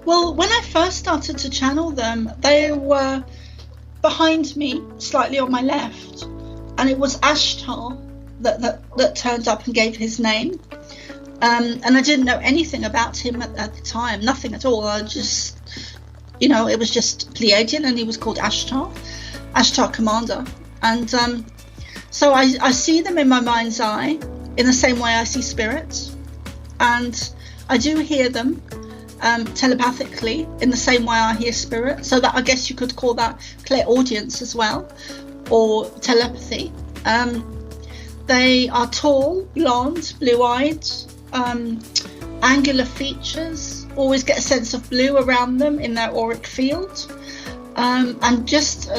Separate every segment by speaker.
Speaker 1: Well, when I first started to channel them, they were behind me, slightly on my left, and it was Ashtar that turned up and gave his name. And I didn't know anything about him at the time, nothing at all. I just, it was just Pleiadian, and he was called Ashtar Commander. And so I see them in my mind's eye in the same way I see spirits, and I do hear them telepathically in the same way I hear spirit. So that, I guess you could call that clairaudience as well, or telepathy. They are tall, blonde, blue-eyed, angular features, always get a sense of blue around them in their auric field, and just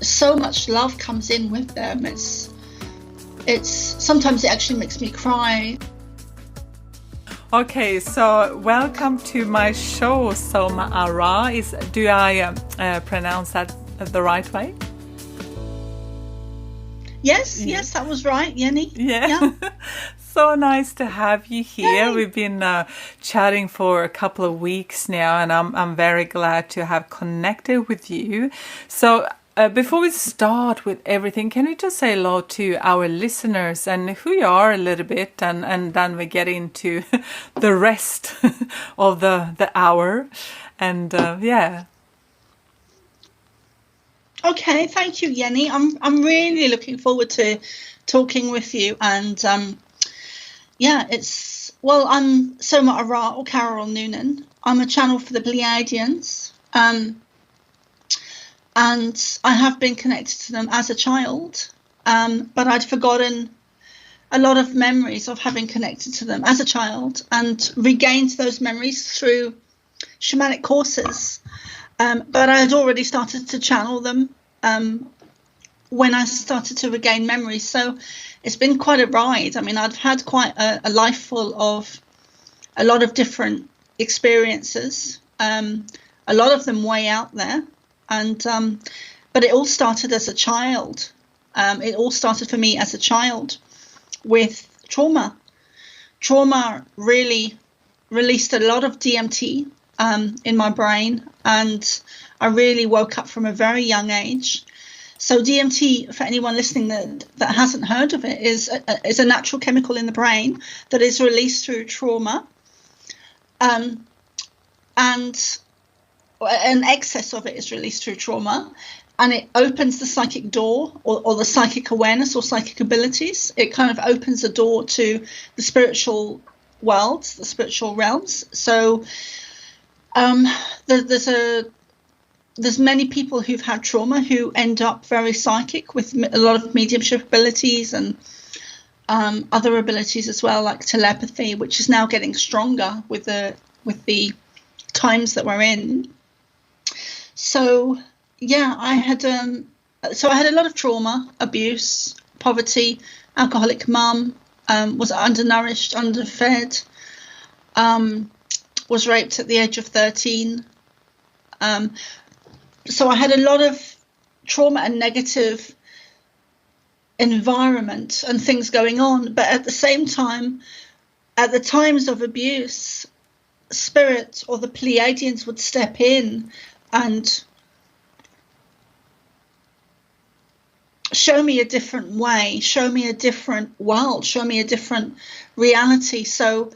Speaker 1: so much love comes in with them. It's sometimes it actually makes me cry.
Speaker 2: Okay, so welcome to my show, Soma ARah. Do I pronounce that the right way?
Speaker 1: Yes, that was right, Yenny.
Speaker 2: Yeah. So nice to have you here.
Speaker 1: Hey.
Speaker 2: We've been chatting for a couple of weeks now, and I'm very glad to have connected with you. So before we start with everything, can you just say hello to our listeners and who you are a little bit, and then we get into the rest of the hour, and yeah.
Speaker 1: Okay, thank you, Yenny. I'm really looking forward to talking with you, and I'm Soma ARah, or Carol Noonan. I'm a channel for the Pleiadians, and I have been connected to them as a child, but I'd forgotten a lot of memories of having connected to them as a child, and regained those memories through shamanic courses. But I had already started to channel them when I started to regain memories. So it's been quite a ride. I mean, I've had quite a life full of a lot of different experiences, a lot of them way out there. But it all started as a child. It all started for me as a child with trauma. Trauma really released a lot of DMT in my brain, and I really woke up from a very young age. So DMT, for anyone listening that hasn't heard of it, is a natural chemical in the brain that is released through trauma, and an excess of it is released through trauma, and it opens the psychic door, or the psychic awareness or psychic abilities. It kind of opens the door to the spiritual worlds, the spiritual realms. So there's many people who've had trauma who end up very psychic, with a lot of mediumship abilities and other abilities as well, like telepathy, which is now getting stronger with the times that we're in. So yeah, I had a lot of trauma, abuse, poverty, alcoholic mum, was undernourished, underfed, was raped at the age of 13. So I had a lot of trauma and negative environment and things going on. But at the same time, at the times of abuse, spirit or the Pleiadians would step in and show me a different way, show me a different world, show me a different reality. So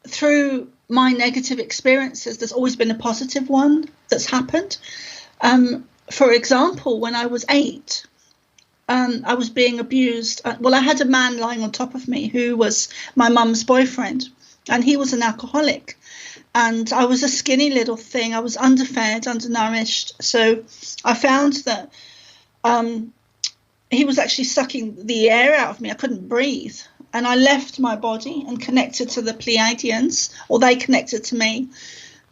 Speaker 1: through my negative experiences, there's always been a positive one that's happened. For example, when I was 8, I was being abused. Well, I had a man lying on top of me who was my mum's boyfriend, and he was an alcoholic. And I was a skinny little thing. I was underfed, undernourished. So I found that he was actually sucking the air out of me. I couldn't breathe. And I left my body and connected to the Pleiadians, or they connected to me.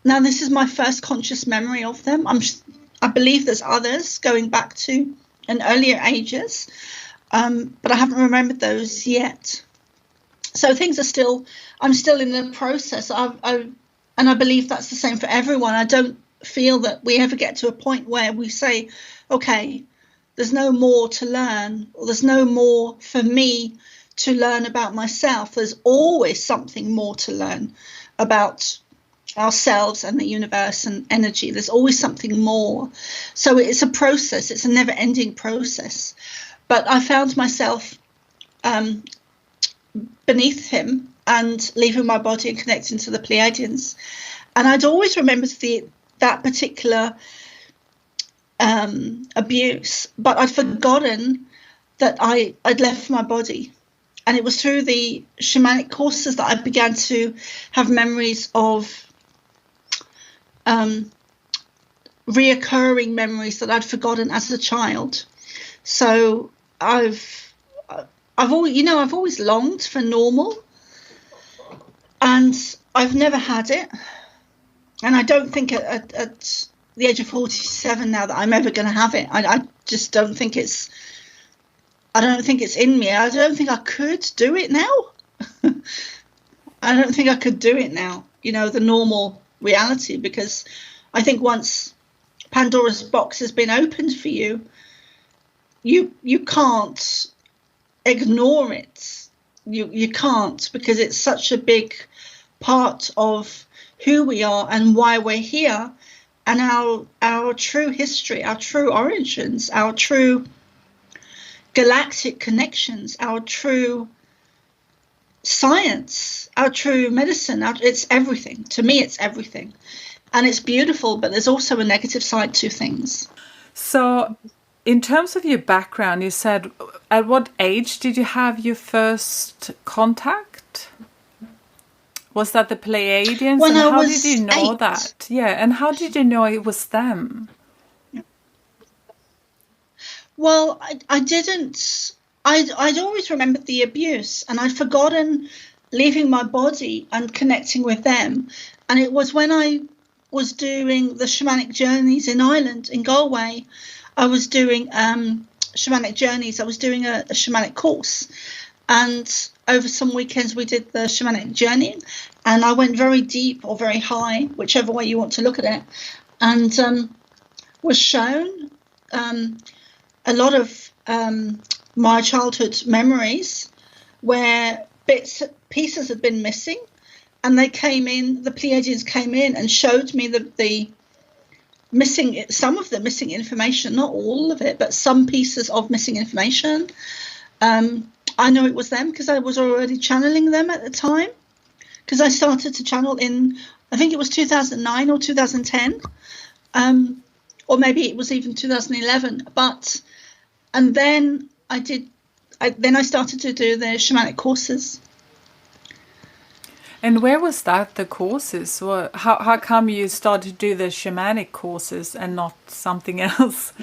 Speaker 1: Now, this is my first conscious memory of them. I believe there's others going back to an earlier ages, but I haven't remembered those yet. So things are I'm still in the process. And I believe that's the same for everyone. I don't feel that we ever get to a point where we say, okay, there's no more to learn, or there's no more for me to learn about myself. There's always something more to learn about ourselves and the universe and energy. There's always something more. So it's a process. It's a never-ending process. But I found myself beneath him and leaving my body and connecting to the Pleiadians. And I'd always remembered that particular abuse, but I'd forgotten that I'd left my body. And it was through the shamanic courses that I began to have memories of reoccurring memories that I'd forgotten as a child. So I've always longed for normal, and I've never had it. And I don't think at the age of 47 now that I'm ever going to have it. I just don't think it's. I don't think it's in me. I don't think I could do it now. I don't think I could do it now. The normal reality, because I think once Pandora's box has been opened for you, you can't ignore it. You can't, because it's such a big part of who we are and why we're here, and our true history, our true origins, our true galactic connections, our true science, our true medicine. It's everything. To me, it's everything. And it's beautiful, but there's also a negative side to things.
Speaker 2: So in terms of your background, you said, at what age did you have your first contact? Was that the Pleiadians?
Speaker 1: When
Speaker 2: and
Speaker 1: I
Speaker 2: how
Speaker 1: was
Speaker 2: did you know
Speaker 1: 8.
Speaker 2: that? Yeah, and how did you know it was them?
Speaker 1: Well, I didn't. I'd always remembered the abuse, and I'd forgotten leaving my body and connecting with them. And it was when I was doing the shamanic journeys in Ireland, in Galway. I was doing shamanic journeys. I was doing a shamanic course, and over some weekends we did the shamanic journey, and I went very deep or very high, whichever way you want to look at it, and was shown a lot of my childhood memories where pieces had been missing, and the Pleiadians came in and showed me the missing, some of the missing information, not all of it, but some pieces of missing information. I know it was them because I was already channeling them at the time, because I started to channel in, I think it was 2009 or 2010, or maybe it was even 2011, and then I started to do the shamanic courses.
Speaker 2: And where was that, the courses? How come you started to do the shamanic courses and not something else?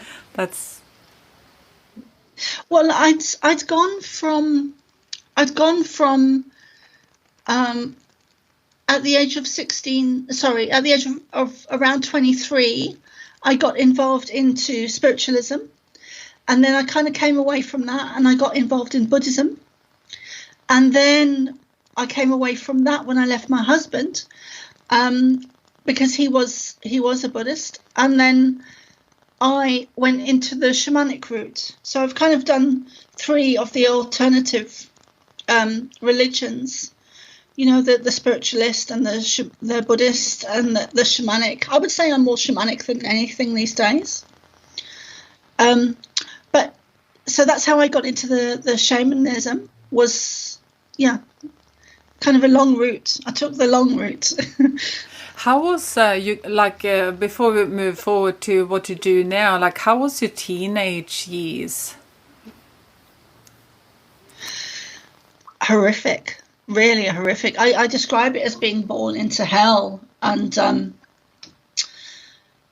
Speaker 1: Well, I'd gone from at the age of 16, at the age of around 23, I got involved into spiritualism. And then I kind of came away from that, and I got involved in Buddhism. And then I came away from that when I left my husband, because he was a Buddhist. And then I went into the shamanic route. So I've kind of done 3 of the alternative religions. The spiritualist and the Buddhist and the shamanic. I would say I'm more shamanic than anything these days. But so that's how I got into the shamanism. Was kind of a long route. I took the long route.
Speaker 2: How was you, before we move forward to what you do now, how was your teenage years?
Speaker 1: Horrific, really horrific. I describe it as being born into hell, and a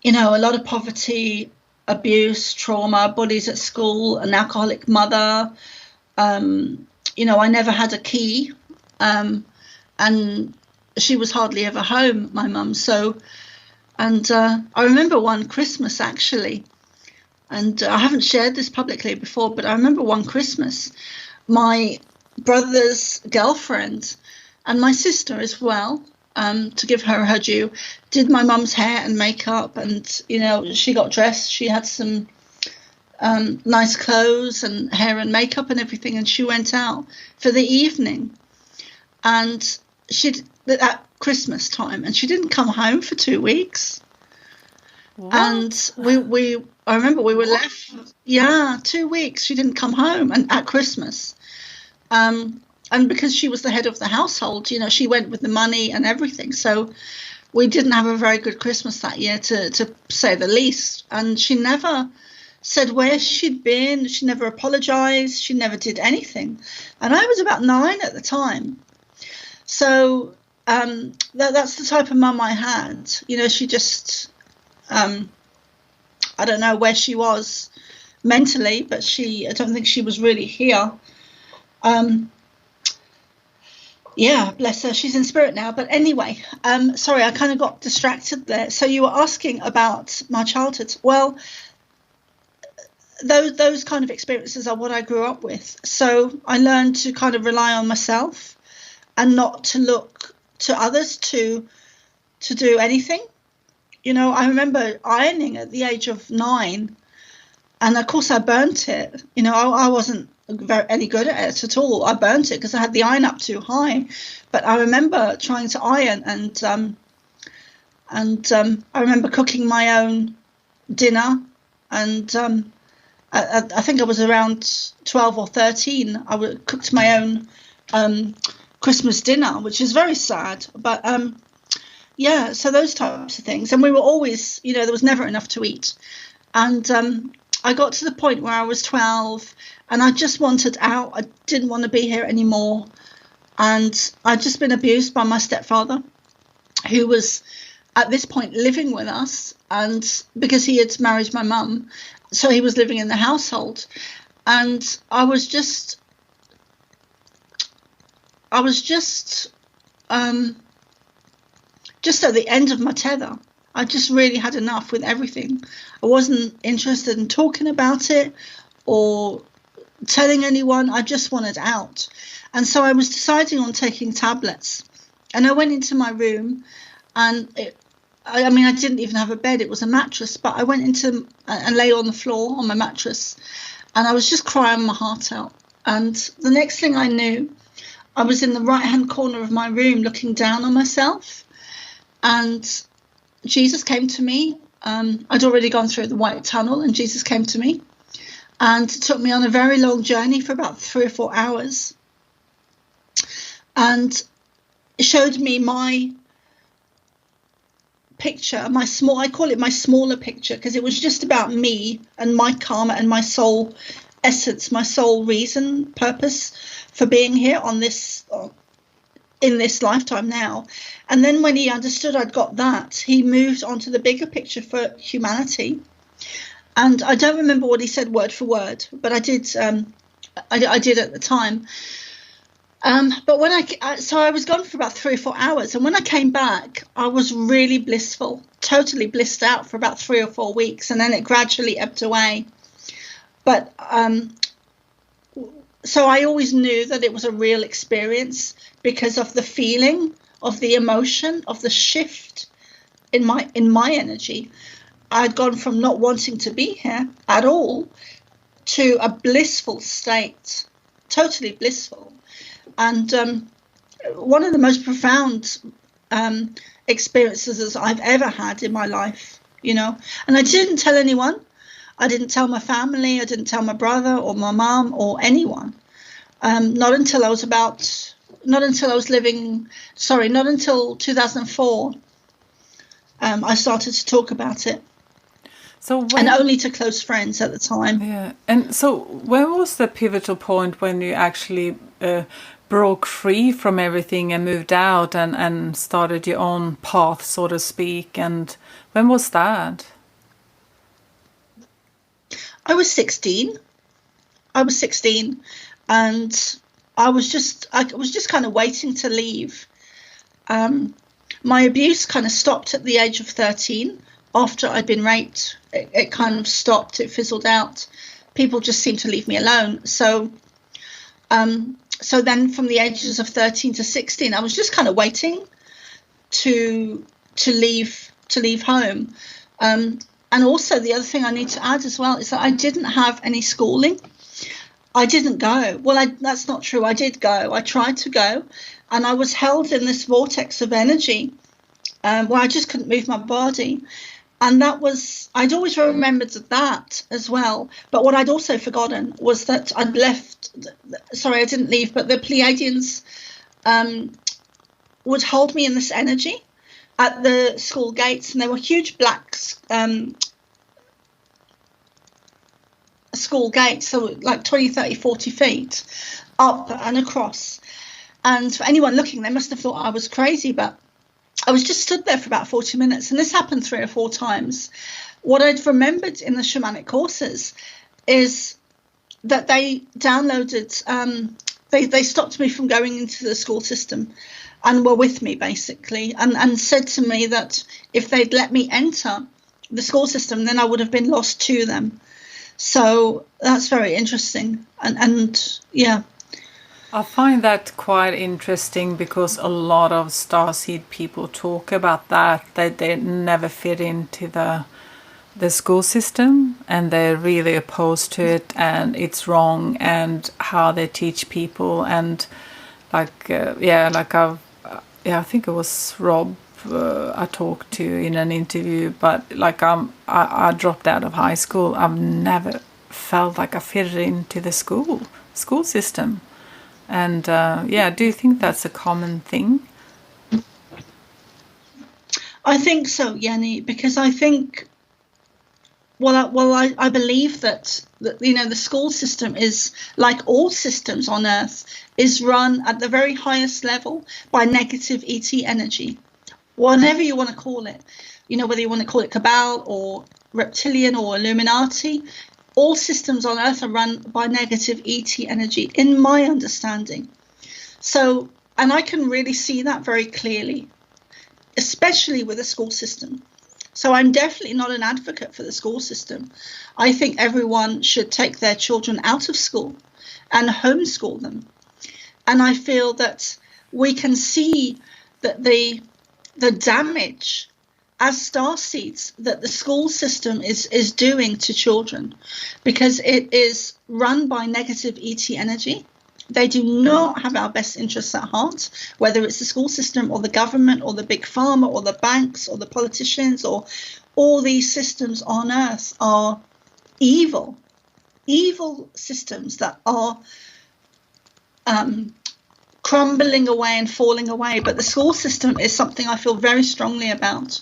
Speaker 1: lot of poverty, abuse, trauma, bullies at school, an alcoholic mother. I never had a key, and she was hardly ever home, my mum. So, and I remember one Christmas actually, and I haven't shared this publicly before, but I remember one Christmas, my brother's girlfriend and my sister as well, to give her due, did my mum's hair and makeup, and she got dressed. She had some nice clothes and hair and makeup and everything, and she went out for the evening. And Christmas time, and she didn't come home for 2 weeks.
Speaker 2: What?
Speaker 1: And I remember we were left. Yeah, 2 weeks she didn't come home, and at Christmas. And because she was the head of the household, she went with the money and everything. So we didn't have a very good Christmas that year, to say the least. And she never said where she'd been. She never apologized. She never did anything. And I was about 9 at the time. So that's the type of mum I had. She just, I don't know where she was mentally, but I don't think she was really here. Yeah, bless her. She's in spirit now. But anyway, sorry, I kind of got distracted there. So you were asking about my childhood. Well, those kind of experiences are what I grew up with. So I learned to kind of rely on myself and not to look to others to do anything. I remember ironing at the age of 9, and of course I burnt it. I wasn't any good at it at all. I burnt it because I had the iron up too high. But I remember trying to iron, and I remember cooking my own dinner, and I think I was around 12 or 13. I cooked my own Christmas dinner, which is very sad. But yeah, so those types of things. And we were always, there was never enough to eat. And I got to the point where I was 12 and I just wanted out. I didn't want to be here anymore. And I'd just been abused by my stepfather, who was at this point living with us, and because he had married my mum, so he was living in the household. And I was just at the end of my tether. I just really had enough with everything. I wasn't interested in talking about it or telling anyone. I just wanted out. And so I was deciding on taking tablets. And I went into my room, and I didn't even have a bed. It was a mattress. But I went into and lay on the floor on my mattress, and I was just crying my heart out. And the next thing I knew, I was in the right-hand corner of my room looking down on myself. And Jesus came to me. I'd already gone through the white tunnel, and Jesus came to me and took me on a very long journey for about 3 or 4 hours, and showed me my picture, I call it my smaller picture, because it was just about me and my karma and my soul essence, my soul reason, purpose for being here on this in this lifetime now. And then when he understood I'd got that, he moved on to the bigger picture for humanity. And I don't remember what he said word for word, but I did. I did at the time. But when I was gone for about 3 or 4 hours, and when I came back, I was really blissful, totally blissed out for about 3 or 4 weeks, and then it gradually ebbed away. But so I always knew that it was a real experience because of the feeling, of the emotion, of the shift in my energy. I'd gone from not wanting to be here at all to a blissful state, totally blissful. And one of the most profound experiences I've ever had in my life, And I didn't tell anyone. I didn't tell my family. I didn't tell my brother or my mom or anyone. Not until 2004. I started to talk about it. And only to close friends at the time.
Speaker 2: Yeah. And so when was the pivotal point when you actually broke free from everything and moved out and started your own path, so to speak? And when was that?
Speaker 1: I was 16. And I was just kind of waiting to leave. My abuse kind of stopped at the age of 13. After I'd been raped, it kind of stopped. It fizzled out. People just seemed to leave me alone. So then from the ages of 13 to 16, I was just kind of waiting to leave home. And also the other thing I need to add as well is that I didn't have any schooling. I didn't go. Well, that's not true. I did go. I tried to go, and I was held in this vortex of energy where I just couldn't move my body. And that was, I'd always remembered that as well. But what I'd also forgotten was that I'd left, sorry, I didn't leave, but the Pleiadians would hold me in this energy at the school gates. And there were huge black school gates, so like 20, 30, 40 feet up and across. And for anyone looking, they must have thought I was crazy, but I was just stood there for about 40 minutes, and this happened 3 or 4 times. What I'd remembered in the shamanic courses is that they downloaded, they stopped me from going into the school system and were with me, basically, and said to me that if they'd let me enter the school system, then I would have been lost to them. So that's very interesting. And yeah.
Speaker 2: I find that quite interesting because a lot of StarSeed people talk about that they never fit into the school system, and they're really opposed to it, and it's wrong, and how they teach people, and I think it was Rob I talked to in an interview, but like I dropped out of high school. I've never felt like I fitted into the school system. And do you think that's a common thing?
Speaker 1: I think so, Yenny, because I think, I believe that the school system is, like all systems on Earth, is run at the very highest level by negative ET energy, whatever you want to call it. Whether you want to call it Cabal or Reptilian or Illuminati. All systems on Earth are run by negative ET energy, in my understanding. So, and I can really see that very clearly, especially with the school system. So I'm definitely not an advocate for the school system. I think everyone should take their children out of school and homeschool them. And I feel that we can see that the damage as starseeds that the school system is doing to children, because it is run by negative ET energy. They do not have our best interests at heart, whether it's the school system or the government or the big pharma or the banks or the politicians, or all these systems on Earth are evil systems that are crumbling away and falling away. But the school system is something I feel very strongly about,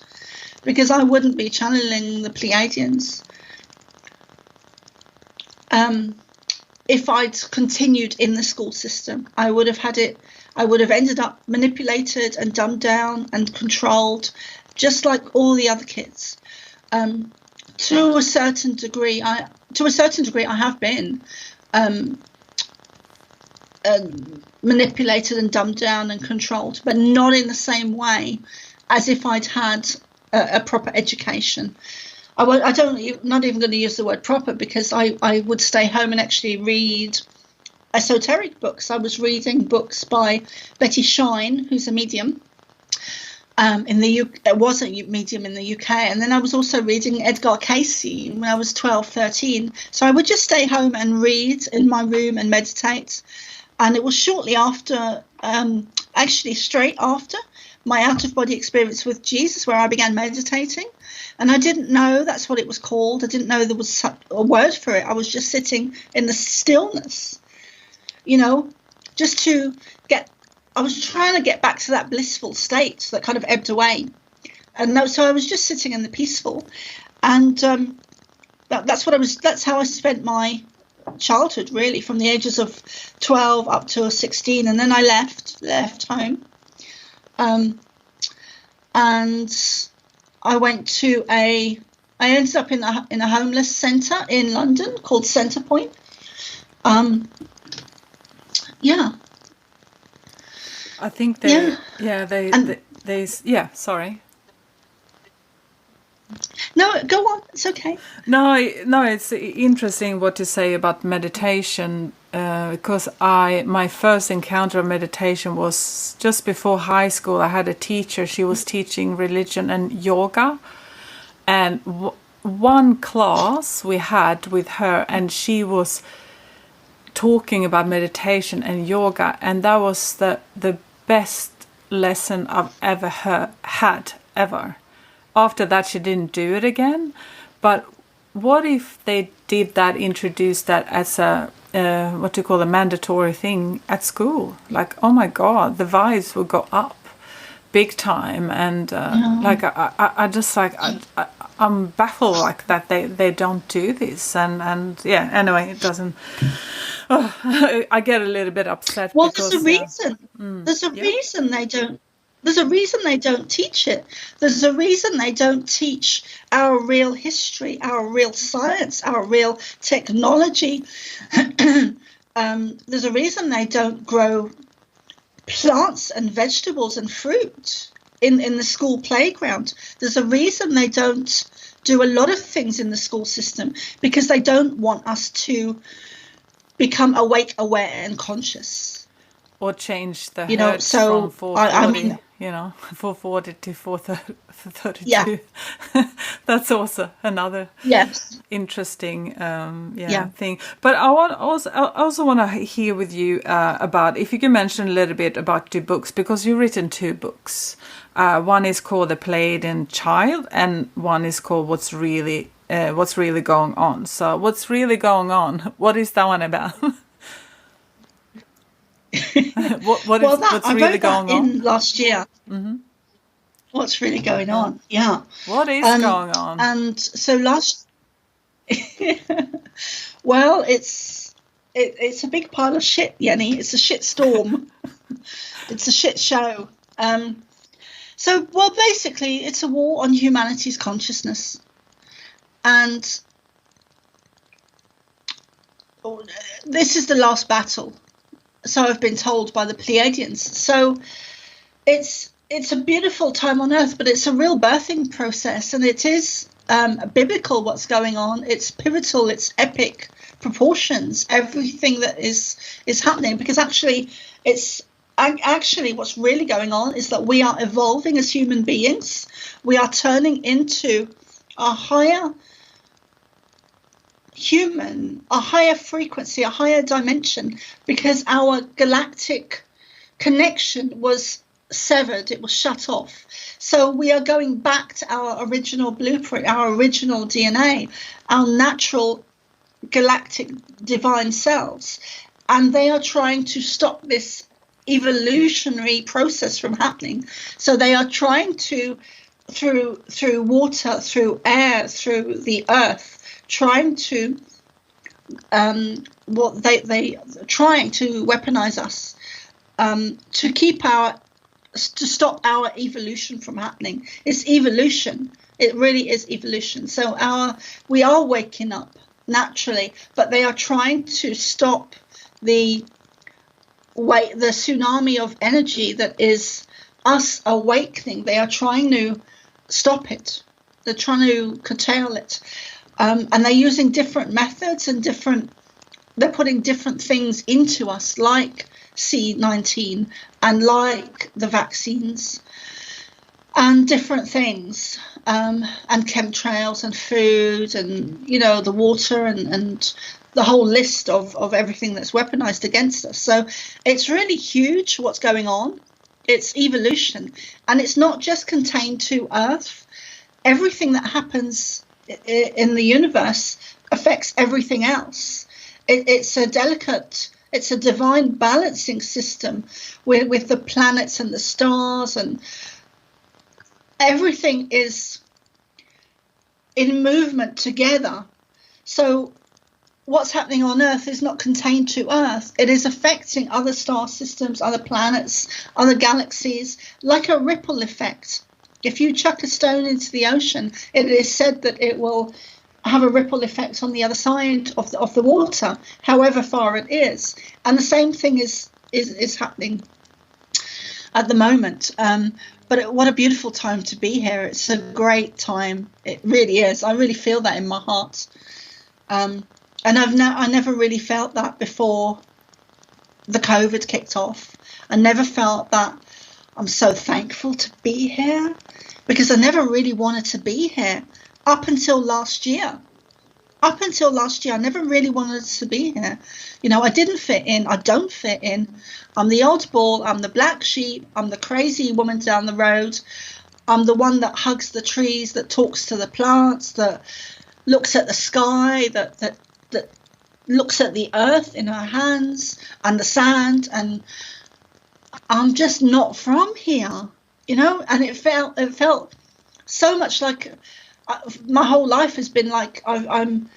Speaker 1: because I wouldn't be channeling the Pleiadians if I'd continued in the school system. I would have ended up manipulated and dumbed down and controlled, just like all the other kids. To a certain degree, I have been manipulated and dumbed down and controlled, but not in the same way as if I'd had a proper education. Not even going to use the word proper, because I would stay home and actually read esoteric books. I was reading books by Betty Shine, who's a medium was a medium in the UK. And then I was also reading Edgar Cayce when I was 12, 13. So I would just stay home and read in my room and meditate. And it was shortly after, actually straight after, my out-of-body experience with Jesus, where I began meditating. And I didn't know that's what it was called. I didn't know there was a word for it. I was just sitting in the stillness, I was trying to get back to that blissful state that kind of ebbed away. And so I was just sitting in the peaceful. And that's how I spent my childhood, really, from the ages of 12 up to 16. And then I left home. And I ended up in a homeless centre in London called Centrepoint.
Speaker 2: I think sorry.
Speaker 1: No, go on. It's okay.
Speaker 2: No, it's interesting what you say about meditation, because my first encounter of meditation was just before high school. I had a teacher. She was teaching religion and yoga, and one class we had with her, and she was talking about meditation and yoga, and that was the best lesson I've ever had ever. After that, she didn't do it again. But what if they did that, introduce that as a what do you call a mandatory thing at school? Like, oh my God, the vibes will go up big time. And like I just like I'm baffled like that they don't do this. And yeah, anyway, it doesn't. Oh, I get a little bit upset.
Speaker 1: Well,
Speaker 2: because,
Speaker 1: there's a reason. There's a reason they don't. There's a reason they don't teach it. There's a reason they don't teach our real history, our real science, our real technology. There's a reason they don't grow plants and vegetables and fruit in the school playground. There's a reason they don't do a lot of things in the school system, because they don't want us to become awake, aware, and conscious.
Speaker 2: Or change the
Speaker 1: hertz
Speaker 2: from 440, 440 to 432.
Speaker 1: Yeah.
Speaker 2: That's also another interesting thing. But I also want to hear with you about, if you can mention a little bit about your books, because you've written 2 books. One is called The Pleiadian Child, and one is called What's Really Going On. So what's really going on? What is that one about? What's really going on?
Speaker 1: In last year. Mm-hmm. What's really going on? Yeah.
Speaker 2: What is going on?
Speaker 1: And so well, it's a big pile of shit, Yenny. It's a shit storm. It's a shit show. Well, basically, it's a war on humanity's consciousness. And this is the last battle. So I've been told by the Pleiadians. So it's a beautiful time on Earth, but it's a real birthing process, and it is biblical what's going on. It's pivotal. It's epic proportions. Everything that is happening, because actually what's really going on is that we are evolving as human beings. We are turning into a higher human, a higher frequency, a higher dimension, because our galactic connection was severed, it was shut off. So we are going back to our original blueprint, our original DNA, our natural galactic divine selves, and they are trying to stop this evolutionary process from happening. So they are trying to, through water, through air, through the earth, trying to trying to weaponize us, to stop our evolution from happening. It's evolution. It really is evolution. So we are waking up naturally, but they are trying to stop the tsunami of energy that is us awakening. They are trying to stop it. They're trying to curtail it. And they're using different methods and they're putting different things into us, like C-19 and like the vaccines and different things, and chemtrails and food and, the water and the whole list of everything that's weaponized against us. So it's really huge what's going on. It's evolution, and it's not just contained to Earth. Everything that happens in the universe affects everything else. It's a divine balancing system with the planets and the stars, and everything is in movement together. So what's happening on Earth is not contained to Earth. It is affecting other star systems, other planets, other galaxies, like a ripple effect. If you chuck a stone into the ocean, it is said that it will have a ripple effect on the other side of the water, however far it is. And the same thing is happening at the moment. But what a beautiful time to be here. It's a great time. It really is. I really feel that in my heart. And I never really felt that before the COVID kicked off. I never felt that. I'm so thankful to be here, because I never really wanted to be here up until last year. up until last year, I never really wanted to be here. You know, I didn't fit in. I don't fit in. I'm the oddball. I'm the black sheep. I'm the crazy woman down the road. I'm the one that hugs the trees, that talks to the plants, that looks at the sky, that looks at the earth in her hands and the sand. And I'm just not from here, you know. And it felt so much like my whole life has been like I'm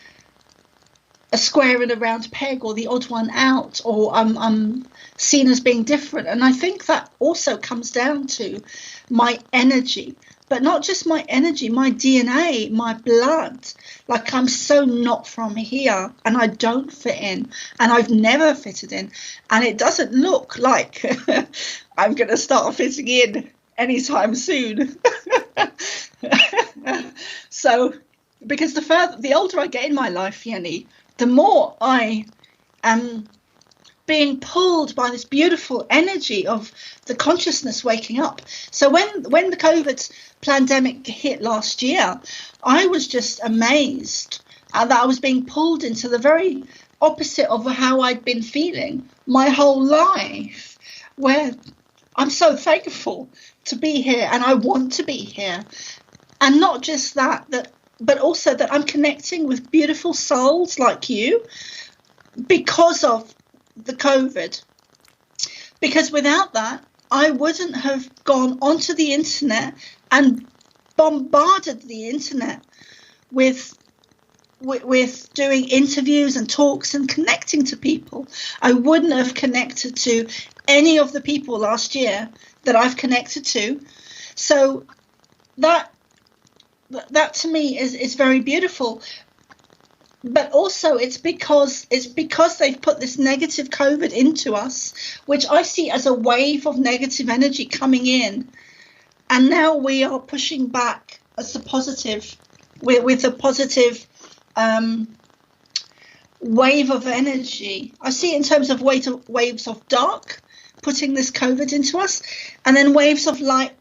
Speaker 1: a square in a round peg, or the odd one out, or I'm seen as being different. And I think that also comes down to my energy, but not just my energy, my DNA, my blood. Like, I'm so not from here, and I don't fit in, and I've never fitted in, and it doesn't look like I'm going to start fitting in anytime soon. So, because the older I get in my life, Yenny, the more I am being pulled by this beautiful energy of the consciousness waking up. So when the COVID pandemic hit last year, I was just amazed that I was being pulled into the very opposite of how I'd been feeling my whole life, where I'm so thankful to be here, and I want to be here. And not just that, but also that I'm connecting with beautiful souls like you because of the COVID. Because without that, I wouldn't have gone onto the internet and bombarded the internet with doing interviews and talks and connecting to people. I wouldn't have connected to any of the people last year that I've connected to. So that to me is very beautiful. But also it's because they've put this negative COVID into us, which I see as a wave of negative energy coming in. And now we are pushing back as a positive, with a positive wave of energy. I see it in terms of waves of dark putting this COVID into us, and then waves of light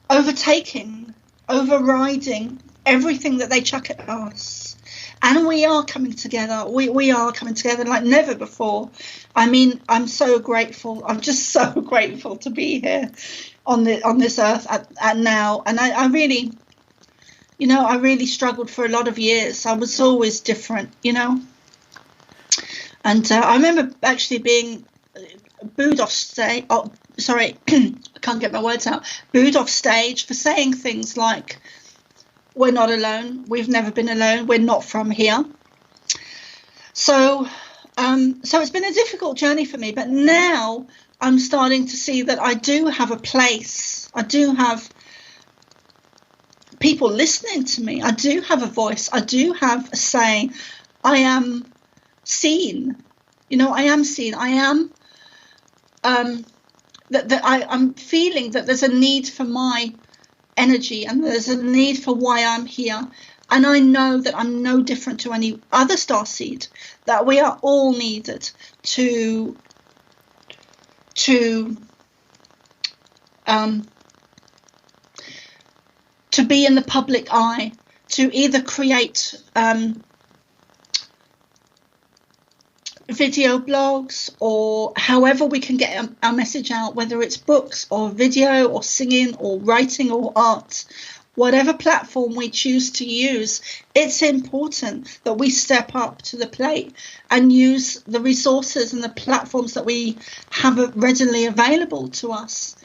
Speaker 1: overtaking, overriding everything that they chuck at us. And we are coming together. We are coming together like never before. I mean, I'm so grateful. I'm just so grateful to be here on this earth at now. And I really, you know, I really struggled for a lot of years. I was always different, you know. And I remember actually being booed off stage. Oh, sorry, I can't get my words out. Booed off stage for saying things like, "We're not alone. We've never been alone. We're not from here." So it's been a difficult journey for me. But now I'm starting to see that I do have a place. I do have people listening to me. I do have a voice. I do have a say. I am seen. You know, I am seen. I am I'm feeling that there's a need for my energy, and there's a need for why I'm here. And I know that I'm no different to any other starseed, that we are all needed to be in the public eye, to either create video blogs, or however we can get our message out, whether it's books or video or singing or writing or art, whatever platform we choose to use. It's important that we step up to the plate and use the resources and the platforms that we have readily available to us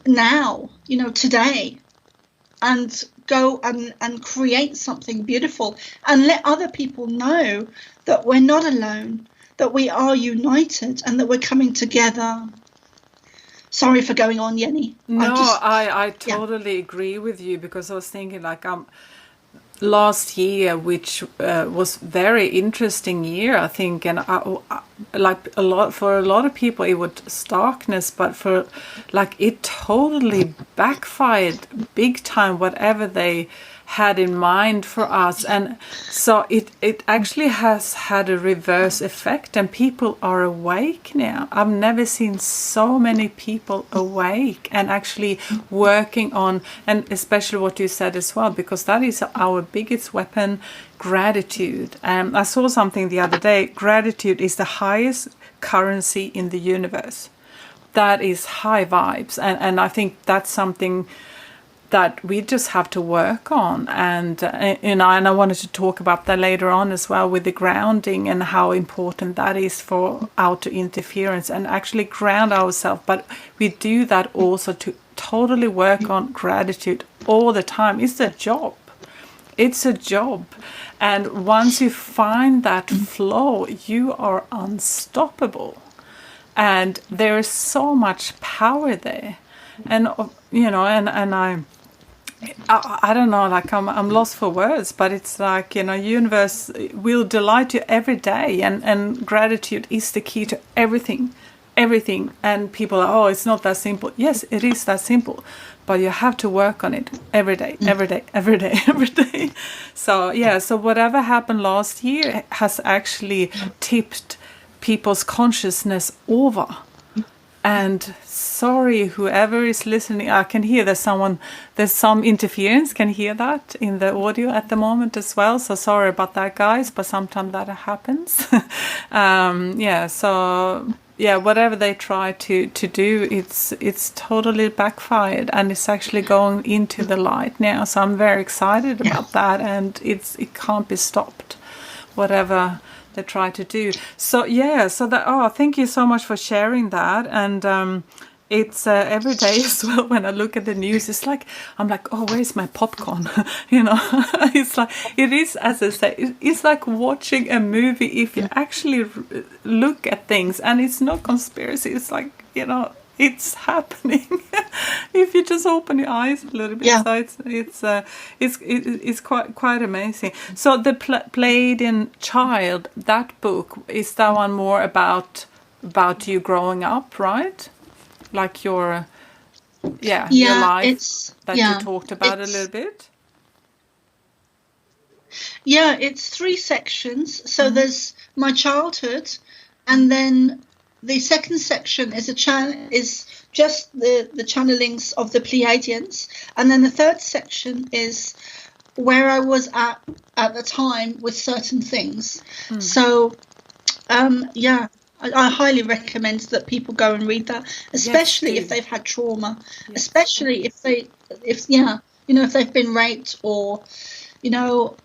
Speaker 1: now, you know, today, and go and create something beautiful and let other people know that we're not alone, that we are united, and that we're coming together. Sorry for going on, Yenny.
Speaker 2: No, I totally agree with you, because I was thinking, like, last year, which was very interesting year, I think, and like for a lot of people it was darkness, but for like it totally backfired big time, whatever they had in mind for us. And so it actually has had a reverse effect, and people are awake now. I've never seen so many people awake and actually working on, and especially what you said as well, because that is our biggest weapon, gratitude. I saw something the other day. Gratitude is the highest currency in the universe. That is high vibes, and I think that's something that we just have to work on. And and I wanted to talk about that later on as well, with the grounding and how important that is for outer interference and actually ground ourselves. But we do that also to totally work on gratitude all the time. It's a job. It's a job. And once you find that flow, you are unstoppable. And there is so much power there. And, you know, and I don't know, like I'm lost for words, but it's like, you know, universe will delight you every day. And gratitude is the key to everything. And people are, oh, it's not that simple. Yes, it is that simple. But you have to work on it every day. So, yeah, so whatever happened last year has actually tipped people's consciousness over. And sorry, whoever is listening, I can hear there's some interference, can hear that in the audio at the moment as well. So sorry about that, guys, but sometimes that happens. Whatever they try to do, it's totally backfired, and it's actually going into the light now. So I'm very excited about that, and it can't be stopped, whatever they try to do. So thank you so much for sharing that. And it's every day as well, when I look at the news, it's like I'm like, oh, where's my popcorn? You know, it's like, it is, as I say, it's like watching a movie if you actually look at things, and it's no conspiracy. It's like, you know, it's happening if you just open your eyes a little bit. Yeah. So it's quite amazing. So the Pleiadian Child, that book, is that one more about you growing up, right? Like your life that you talked about a little bit.
Speaker 1: Yeah, it's 3 sections. So there's my childhood, and then the second section is just the channelings of the Pleiadians, and then the third section is where I was at the time with certain things. So, I highly recommend that people go and read that, especially if they've had trauma, especially if they've been raped, or, you know,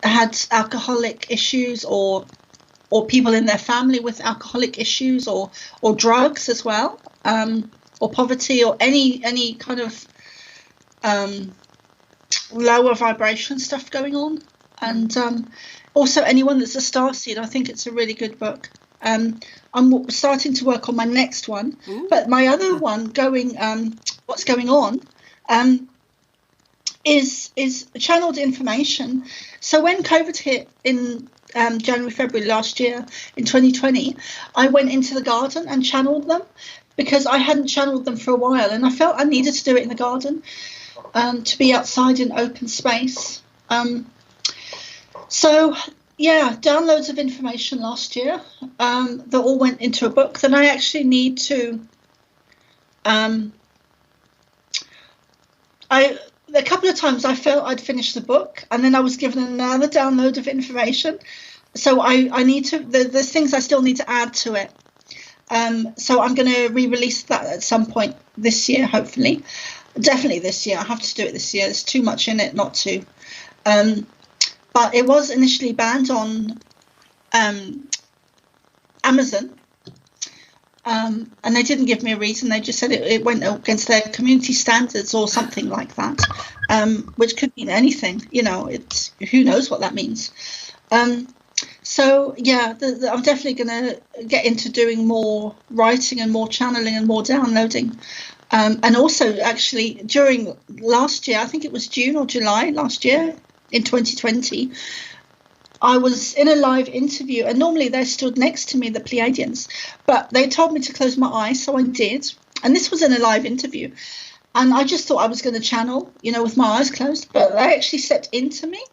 Speaker 1: had alcoholic issues, or people in their family with alcoholic issues, or drugs as well, or poverty, or any kind of lower vibration stuff going on. And also anyone that's a StarSeed, I think it's a really good book. I'm starting to work on my next one. Ooh. But my other one, what's going on, is channeled information. So when COVID hit in January, February last year, in 2020, I went into the garden and channeled them, because I hadn't channeled them for a while, and I felt I needed to do it in the garden, to be outside in open space. Downloads of information last year that all went into a book. Then I actually need to a couple of times I felt I'd finished the book, and then I was given another download of information. So I need to, there's things I still need to add to it. So I'm going to re-release that at some point this year, hopefully. Definitely this year. I have to do it this year. There's too much in it not to. But it was initially banned on Amazon. And they didn't give me a reason. They just said it went against their community standards or something like that, which could mean anything. You know, who knows what that means. I'm definitely going to get into doing more writing and more channeling and more downloading. And also, actually, during last year, I think it was June or July last year in 2020, I was in a live interview, and normally they stood next to me, the Pleiadians, but they told me to close my eyes, so I did. And this was in a live interview. And I just thought I was going to channel, with my eyes closed, but they actually stepped into me.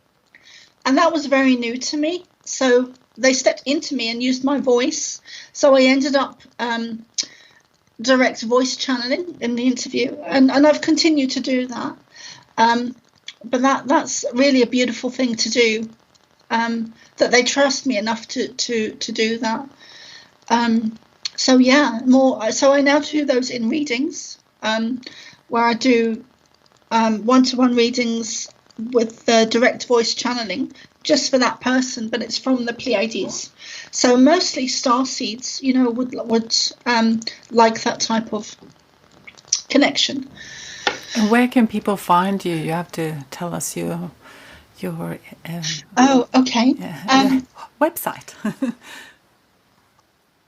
Speaker 1: And that was very new to me. So they stepped into me and used my voice. So I ended up direct voice channeling in the interview. And I've continued to do that. But that's really a beautiful thing to do, that they trust me enough to do that. So I now do those in readings, where I do one-to-one readings with the direct voice channeling just for that person, but it's from the Pleiades. So mostly StarSeeds, would like that type of connection.
Speaker 2: And where can people find you? You have to tell us your
Speaker 1: okay.
Speaker 2: Website.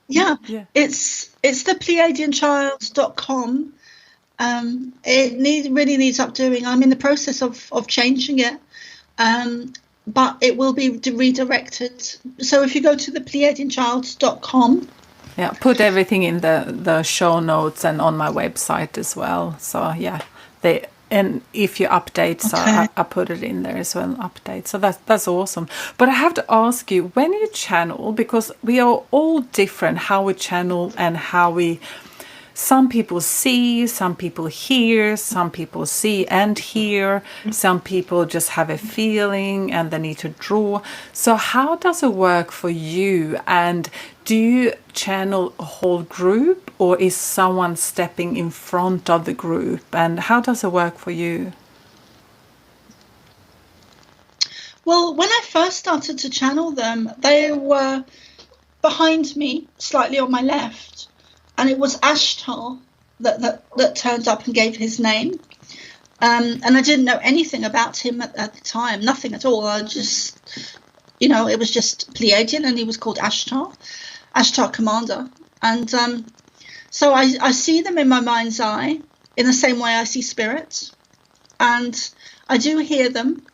Speaker 1: Yeah, it's the Pleiadianchild.com. It really needs updoing. I'm in the process of changing it, but it will be redirected. So if you go to the Pleiadianchild.com.
Speaker 2: Yeah, put everything in the show notes and on my website as well. So and if you update, so I put it in there as well, update. So that's awesome. But I have to ask you, when you channel, because we are all different, how we channel and some people see, some people hear, some people see and hear, some people just have a feeling and they need to draw. So how does it work for you? And do you channel a whole group, or is someone stepping in front of the group? And how does it work for you?
Speaker 1: Well, when I first started to channel them, they were behind me, slightly on my left. And it was Ashtar that turned up and gave his name. And I didn't know anything about him at the time, nothing at all. I just, it was just Pleiadian, and he was called Ashtar Commander. And so I see them in my mind's eye in the same way I see spirits. And I do hear them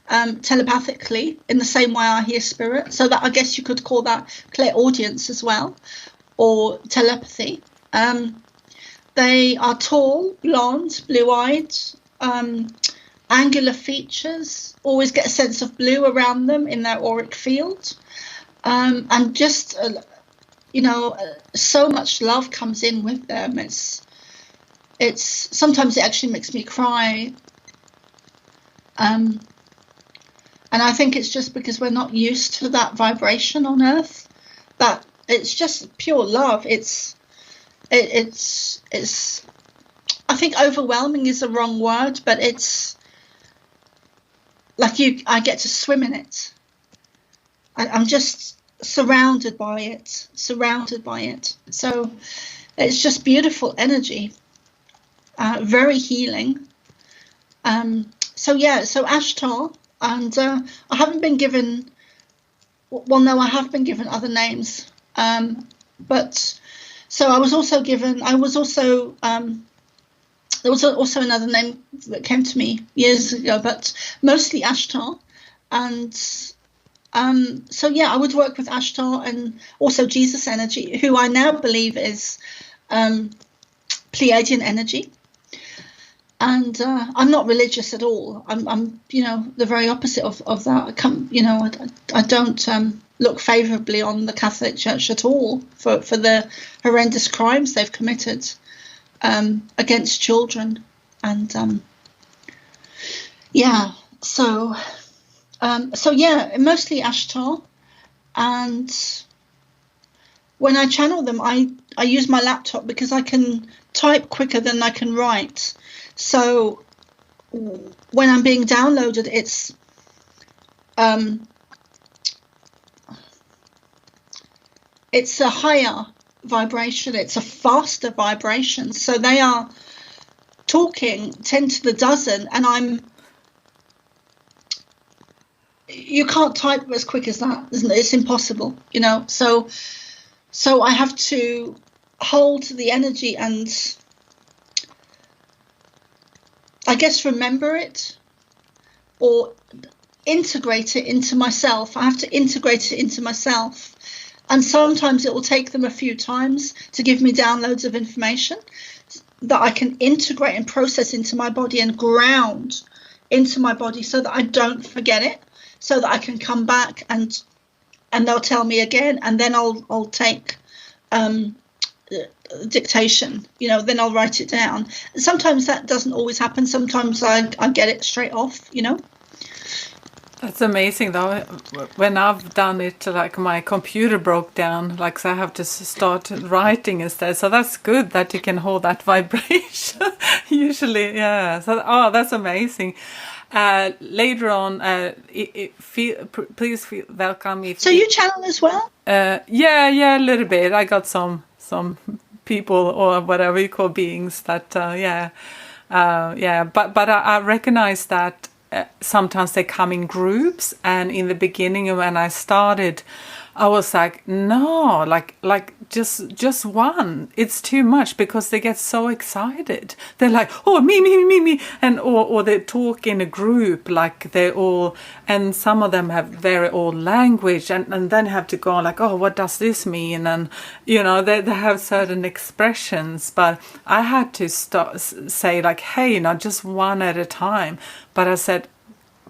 Speaker 1: telepathically in the same way I hear spirit. So that I guess you could call that clairaudience as well, or telepathy. They are tall, blonde, blue-eyed, angular features, always get a sense of blue around them in their auric field. And just, so much love comes in with them. It's sometimes it actually makes me cry. And I think it's just because we're not used to that vibration on Earth, that it's just pure love. It's I think overwhelming is the wrong word, but it's like I get to swim in it. I'm just surrounded by it. So it's just beautiful energy, very healing. So Ashtar, and I haven't been given. Well, no, I have been given other names. But so I was also given. There was also another name that came to me years ago, but mostly Ashtar. And I would work with Ashtar and also Jesus energy, who I now believe is Pleiadian energy. And I'm not religious at all. I'm the very opposite of that. I don't look favourably on the Catholic Church at all for the horrendous crimes they've committed against children. And mostly Ashtar. And when I channel them, I use my laptop because I can type quicker than I can write. So when I'm being downloaded, it's a higher vibration. It's a faster vibration. So they are talking 10 to the dozen, and you can't type as quick as that, isn't it? It's impossible, So I have to hold the energy and I guess remember it or integrate it into myself. I have to integrate it into myself. And sometimes it will take them a few times to give me downloads of information. that I can integrate and process into my body and ground into my body so that I don't forget it, so that I can come back and they'll tell me again, and then I'll take dictation, then I'll write it down. Sometimes that doesn't always happen. Sometimes I get it straight off,
Speaker 2: That's amazing though. When I've done it, like my computer broke down, like so I have to start writing instead. So that's good that you can hold that vibration. Usually, yeah. So that's amazing. Later on, please feel welcome.
Speaker 1: So you channel as well?
Speaker 2: Yeah, a little bit. I got some people or whatever you call beings that but I recognize that sometimes they come in groups, and in the beginning when I started I was like, no, like just one. It's too much because they get so excited. They're like, oh, me, and or they talk in a group like they all, and some of them have very old language, and then have to go like, oh, what does this mean? And they have certain expressions, but I had to say like, hey, just one at a time. But I said,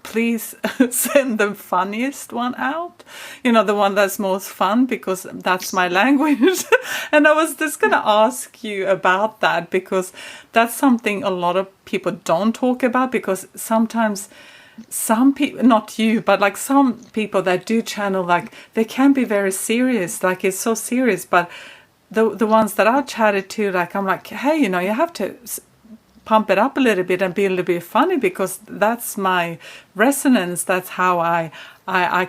Speaker 2: please send the funniest one out, the one that's most fun, because that's my language. And I was just going to ask you about that, because that's something a lot of people don't talk about, because sometimes some people, not you, but like some people that do channel, like they can be very serious, like it's so serious, but the ones that I chatted to, like I'm like, hey, you have to pump it up a little bit and be a little bit funny, because that's my resonance. That's how I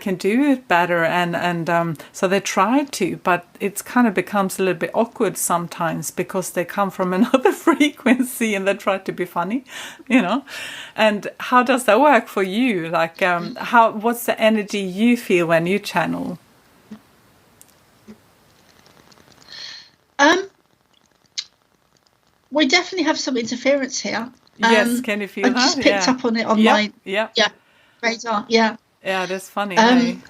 Speaker 2: can do it better. And so they try to, but it kind of becomes a little bit awkward sometimes because they come from another frequency and they try to be funny, And how does that work for you? Like, what's the energy you feel when you channel?
Speaker 1: We definitely have some interference here.
Speaker 2: Yes, can you feel that?
Speaker 1: I just picked up on it on my radar. Yeah.
Speaker 2: Yeah, that's funny.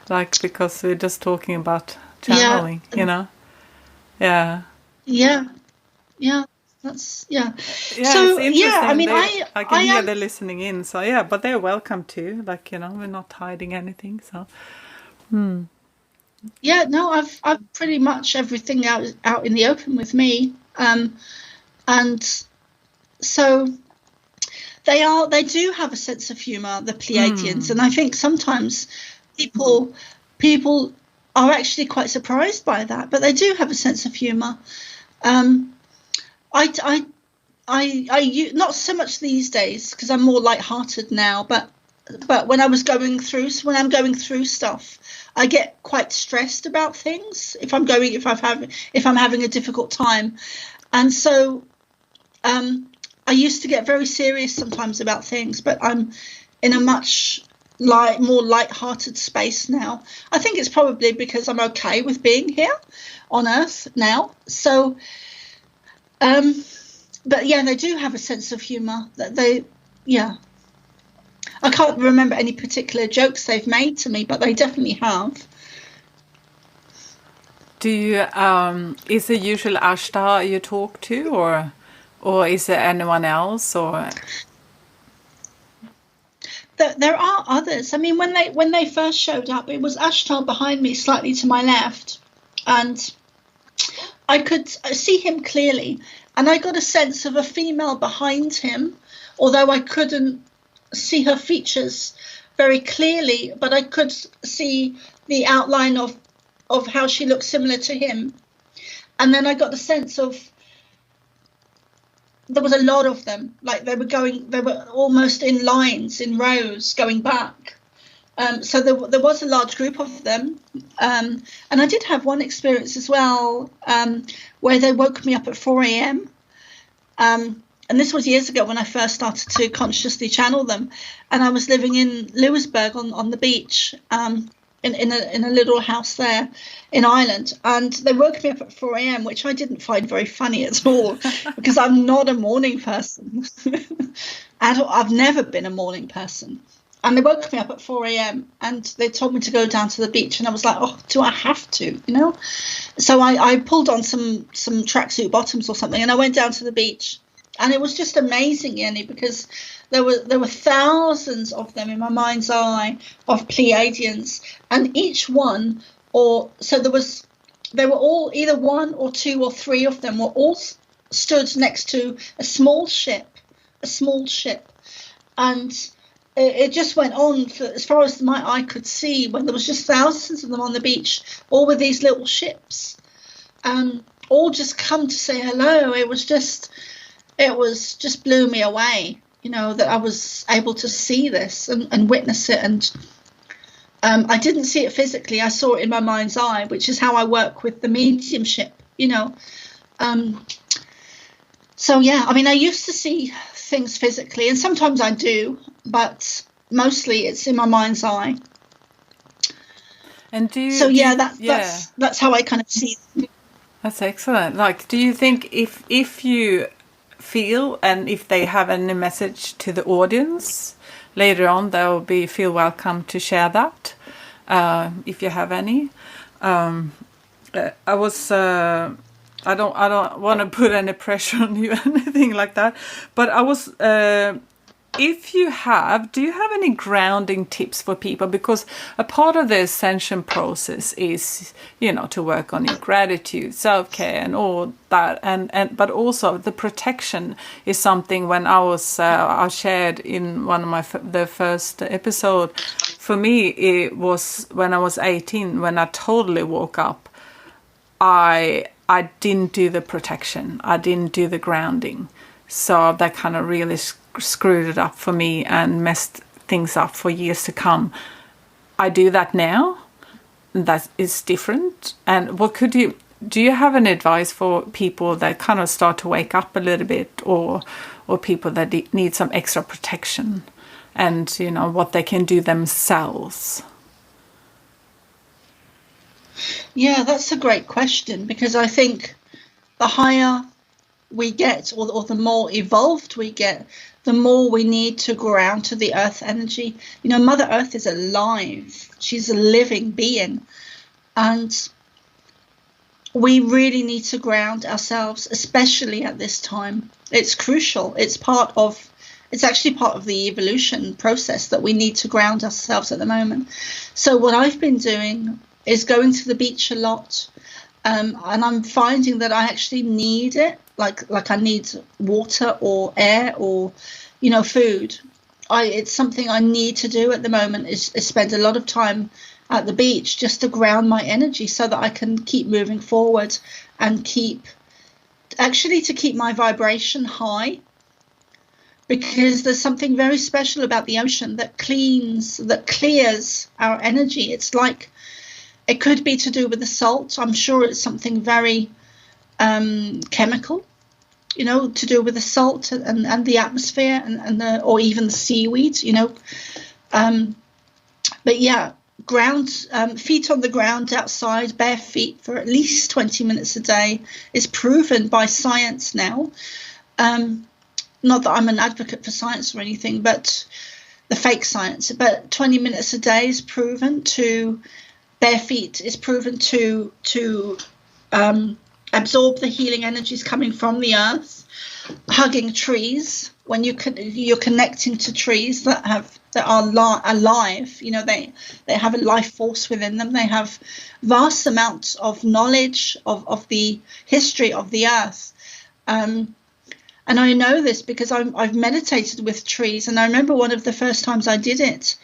Speaker 2: Like, because we're just talking about channeling, Yeah.
Speaker 1: Yeah. That's
Speaker 2: Yeah,
Speaker 1: so,
Speaker 2: it's interesting.
Speaker 1: I mean,
Speaker 2: I can hear they're listening in. So yeah, but they're welcome too. Like, we're not hiding anything. So.
Speaker 1: Yeah, no, I've pretty much everything out in the open with me. And so they do have a sense of humor, the Pleiadians, and I think sometimes people are actually quite surprised by that, but they do have a sense of humor. I not so much these days, because I'm more lighthearted now, but when I'm going through stuff, I get quite stressed about things if I'm having a difficult time, and so I used to get very serious sometimes about things, but I'm in a much more light-hearted space now. I think it's probably because I'm okay with being here on Earth now. So, but yeah, they do have a sense of humour. I can't remember any particular jokes they've made to me, but they definitely have.
Speaker 2: Do you? Is it usually Ashtar you talk to, or is there anyone else? Or
Speaker 1: there are others. I mean, when they first showed up, it was Ashtar behind me, slightly to my left, and I could see him clearly, and I got a sense of a female behind him, although I couldn't see her features very clearly, but I could see the outline of how she looked similar to him. And then I got the sense of there was a lot of them, like they were almost in lines, in rows, going back. So there was a large group of them. And I did have one experience as well, where they woke me up at 4 a.m. And this was years ago when I first started to consciously channel them. And I was living in Lewisburg on the beach, in a little house there in Ireland, and they woke me up at 4 a.m., which I didn't find very funny at all, because I'm not a morning person. I've never been a morning person. And they woke me up at 4 a.m. and they told me to go down to the beach, and I was like, oh, do I have to, So I pulled on some tracksuit bottoms or something, and I went down to the beach, And it was just amazing, Yenny, because there were thousands of them in my mind's eye of Pleiadians, and each one, they were all either one or two or three of them were all stood next to a small ship, and it just went on for as far as my eye could see, when there was just thousands of them on the beach, all with these little ships, all just come to say hello. It was just blew me away, that I was able to see this and witness it. And I didn't see it physically. I saw it in my mind's eye, which is how I work with the mediumship, So, yeah, I mean, I used to see things physically, and sometimes I do, but mostly it's in my mind's eye.
Speaker 2: And
Speaker 1: that's how I kind of see it.
Speaker 2: That's excellent. Like, do you think if you feel, and if they have any message to the audience later on, they'll feel welcome to share that, if you have any. I don't want to put any pressure on you, anything like that. But I was, do you have any grounding tips for people? Because a part of the ascension process is, to work on your gratitude, self-care, and all that, but also the protection is something. When I shared in one of the first episode, for me it was when I was 18, when I totally woke up. I didn't do the protection. I didn't do the grounding. So that kind of really screwed it up for me and messed things up for years to come. I do that now. That is different. And do you have any advice for people that kind of start to wake up a little bit, or people that need some extra protection, and, what they can do themselves?
Speaker 1: Yeah, that's a great question, because I think the higher we get, or the more evolved we get, the more we need to ground to the earth energy. Mother Earth is alive. She's a living being. And we really need to ground ourselves, especially at this time. It's crucial. It's actually part of the evolution process that we need to ground ourselves at the moment. So what I've been doing is going to the beach a lot, and I'm finding that I actually need it, like I need water or air or food. It's something I need to do at the moment, is spend a lot of time at the beach just to ground my energy, so that I can keep moving forward and keep my vibration high, because there's something very special about the ocean that clears our energy. It's like, it could be to do with the salt. I'm sure it's something very chemical, to do with the salt and the atmosphere or even the seaweed, But yeah, feet on the ground outside, bare feet for at least 20 minutes a day is proven by science now. Not that I'm an advocate for science or anything, but the fake science. But 20 minutes a day is proven to. Bare feet is proven to absorb the healing energies coming from the earth. Hugging trees, when you're connecting to trees that are alive, they have a life force within them. They have vast amounts of knowledge of the history of the earth. And I know this because I've meditated with trees, and I remember one of the first times I did it,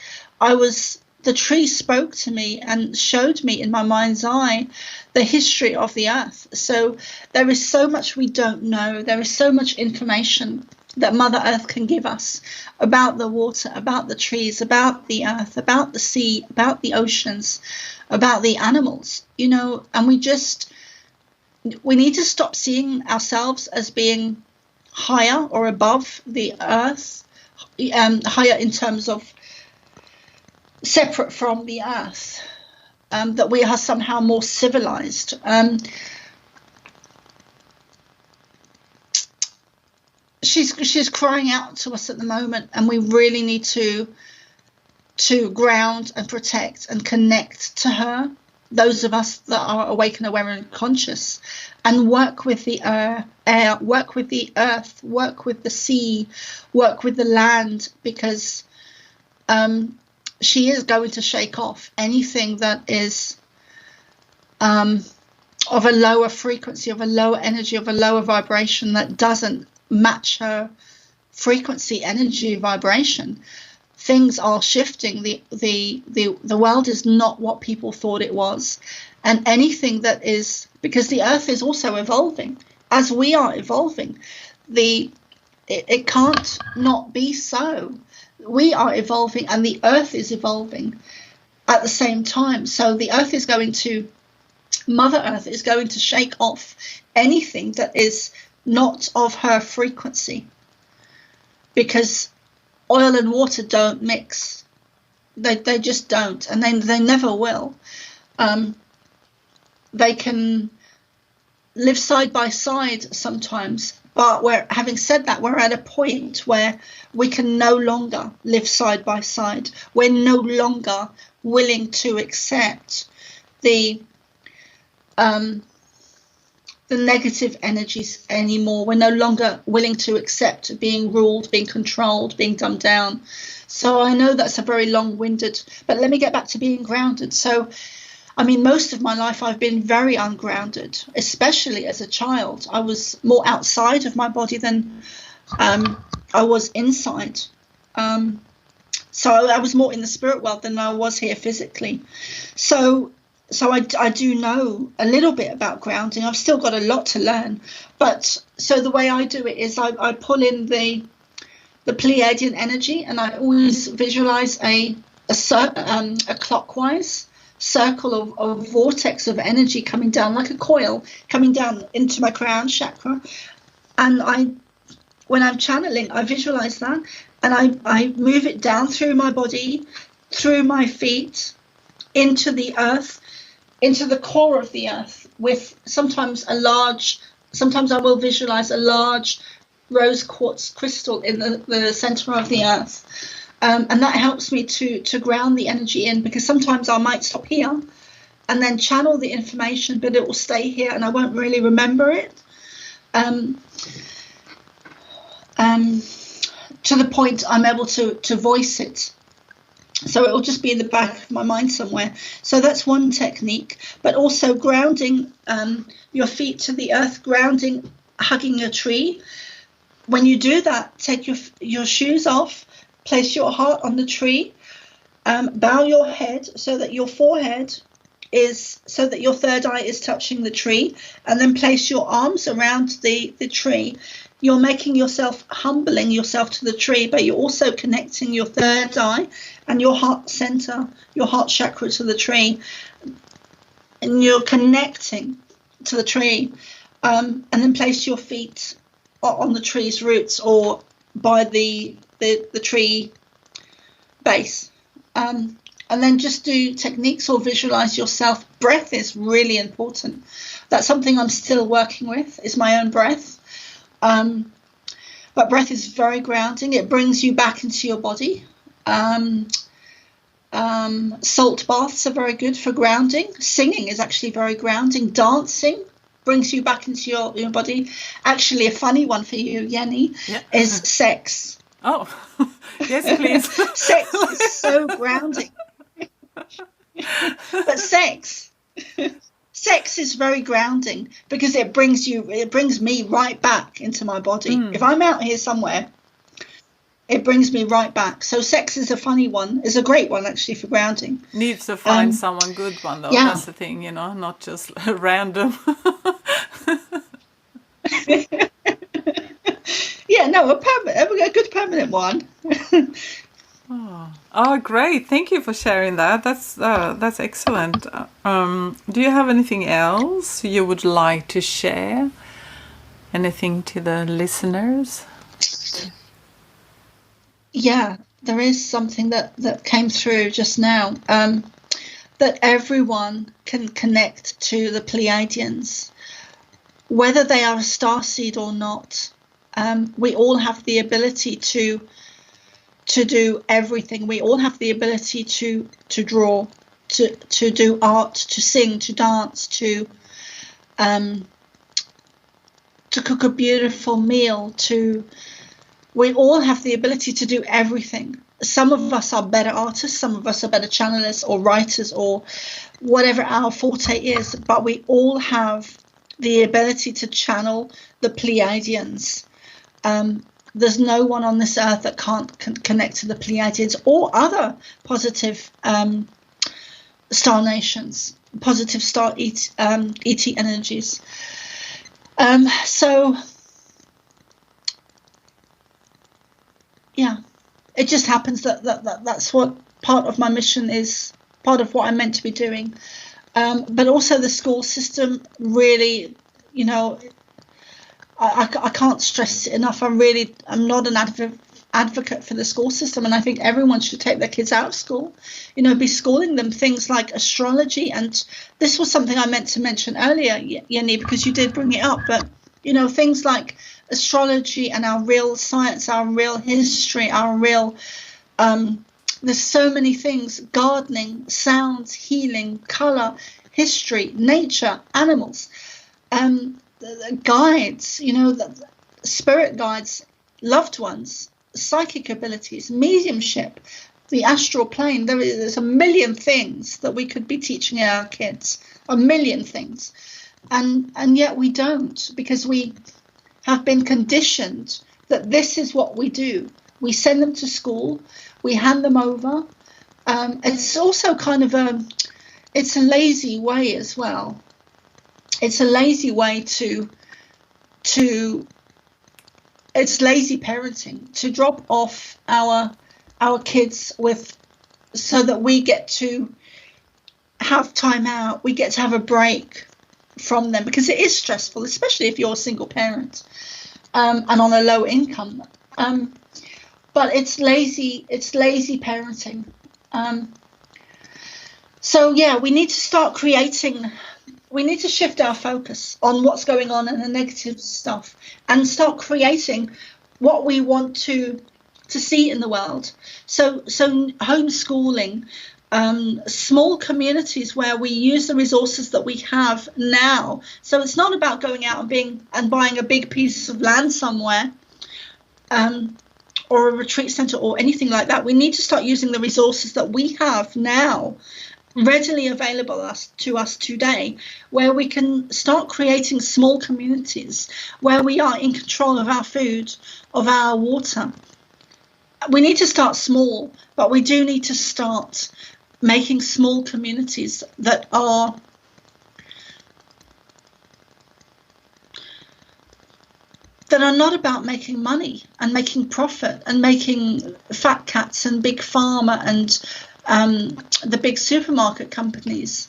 Speaker 1: the tree spoke to me and showed me in my mind's eye the history of the earth. So there is so much we don't know. There is so much information that Mother Earth can give us about the water, about the trees, about the earth, about the sea, about the oceans, about the animals, and we need to stop seeing ourselves as being higher or above the earth, higher in terms of separate from the earth, that we are somehow more civilized. She's crying out to us at the moment, and we really need to ground and protect and connect to her. those of us that are awake and aware and conscious, and work with the air, work with the earth, work with the sea, work with the land, because she is going to shake off anything that is of a lower frequency, of a lower energy, of a lower vibration that doesn't match her frequency, energy, vibration. Things are shifting. The world is not what people thought it was. And anything that is, because the earth is also evolving as we are evolving, it can't not be so. We are evolving and the earth is evolving at the same time. So the earth is going to, Mother Earth is going to shake off anything that is not of her frequency, because oil and water don't mix. They just don't, and they never will. They can live side by side sometimes, but having said that, we're at a point where we can no longer live side by side. We're no longer willing to accept the negative energies anymore. We're no longer willing to accept being ruled, being controlled, being dumbed down. So I know that's a very long-winded, but let me get back to being grounded. So, I mean, most of my life I've been very ungrounded, especially as a child. I was more outside of my body than I was inside. So I was more in the spirit world than I was here physically. So I do know a little bit about grounding. I've still got a lot to learn. But so the way I do it is I pull in the Pleiadian energy, and I always visualize a clockwise circle of vortex of energy coming down like a coil, coming down into my crown chakra. And when I'm channeling, I visualize that, and I move it down through my body, through my feet, into the earth, into the core of the earth, with sometimes I will visualize a large rose quartz crystal in the center of the earth. And that helps me to ground the energy in, because sometimes I might stop here and then channel the information, but it will stay here and I won't really remember it. To the point I'm able to voice it. So it will just be in the back of my mind somewhere. So that's one technique. But also grounding your feet to the earth, grounding, hugging a tree. When you do that, take your shoes off, place your heart on the tree, bow your head so that your your third eye is touching the tree, and then place your arms around the tree. You're making yourself, humbling yourself to the tree, but you're also connecting your third eye and your heart center, your heart chakra to the tree. And you're connecting to the tree. And then place your feet on the tree's roots or by the tree base. And then just do techniques or visualize yourself. Breath is really important. That's something I'm still working with, is my own breath. But breath is very grounding. It brings you back into your body. Salt baths are very good for grounding. Singing is actually very grounding. Dancing brings you back into your body. Actually, a funny one for you, Yenny, is sex.
Speaker 2: Oh, yes, please.
Speaker 1: Sex is so grounding. But sex is very grounding, because it brings me right back into my body. If I'm out here somewhere, it brings me right back. So sex is a funny one. It's a great one, actually, for grounding.
Speaker 2: Needs to find someone good one, though. Yeah. That's the thing, not just random.
Speaker 1: Yeah, no, a good permanent one.
Speaker 2: Oh, great! Thank you for sharing that. That's excellent. Do you have anything else you would like to share? Anything to the listeners?
Speaker 1: Yeah, there is something that came through just now. That everyone can connect to the Pleiadians, whether they are a StarSeed or not. We all have the ability to do everything. We all have the ability to draw. to do art, to sing, to dance, to cook a beautiful meal. We all have the ability to do everything. Some of us are better artists, some of us are better channelists or writers or whatever our forte is, but we all have the ability to channel the Pleiadians. There's no one on this earth that can't connect to the Pleiadians or other positive star nations, positive star ET energies. So, yeah, it just happens that's what part of my mission is, part of what I'm meant to be doing. But also the school system really, you know, I can't stress it enough. I'm not an advocate for the school system, and I think everyone should take their kids out of school, you know, be schooling them things like astrology. And this was something I meant to mention earlier, Yenny, because you did bring it up, but, you know, things like astrology and our real science, our real history, our real, there's so many things, gardening, sounds, healing, color, history, nature, animals, the guides, you know, the spirit guides, loved ones, psychic abilities, mediumship, the astral plane. There's a million things that we could be teaching our kids, a million things, and yet we don't, because we have been conditioned that this is what we do. We send them to school, we hand them over. It's also kind of it's a lazy way as well. It's a lazy way it's lazy parenting to drop off our kids so that we get to have time out, we get to have a break from them, because it is stressful, especially if you're a single parent and on a low income. But it's lazy parenting. So yeah, we need to start creating. We need to shift our focus on what's going on and the negative stuff, and start creating what we want to see in the world. So homeschooling, small communities where we use the resources that we have now. So it's not about going out and buying a big piece of land somewhere, or a retreat center or anything like that. We need to start using the resources that we have now, readily available to us today, where we can start creating small communities where we are in control of our food, of our water. We need to start small, but we do need to start making small communities that are not about making money and making profit and making fat cats and big pharma and the big supermarket companies.